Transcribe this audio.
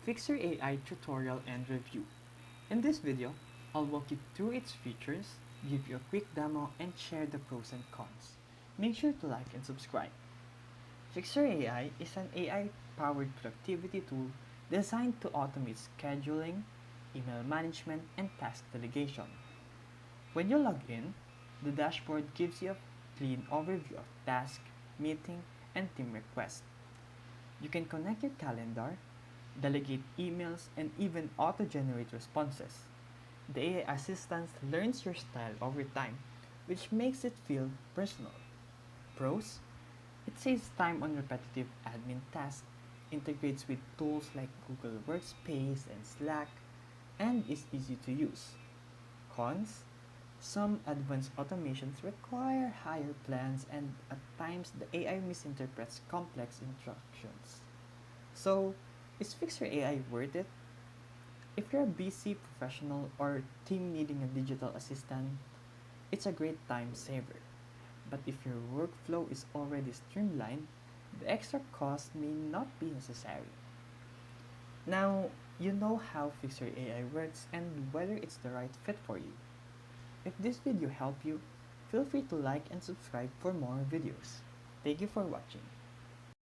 Fyxer AI tutorial and review. In this video, I'll walk you through its features, give you a quick demo, and share the pros and cons. Make sure to like and subscribe. Fyxer AI is an AI-powered productivity tool designed to automate scheduling, email management, and task delegation. When you log in, the dashboard gives you a clean overview of tasks, meeting, and team requests. You can connect your calendar, delegate emails, and even auto-generate responses. The AI assistant learns your style over time, which makes it feel personal. Pros: it saves time on repetitive admin tasks, integrates with tools like Google Workspace and Slack, and is easy to use. Cons: some advanced automations require higher plans, and at times the AI misinterprets complex instructions. So, is Fixer AI worth it? If you're a busy professional or team needing a digital assistant, it's a great time saver. But if your workflow is already streamlined, the extra cost may not be necessary. Now, you know how Fixer AI works and whether it's the right fit for you. If this video helped you, feel free to like and subscribe for more videos. Thank you for watching.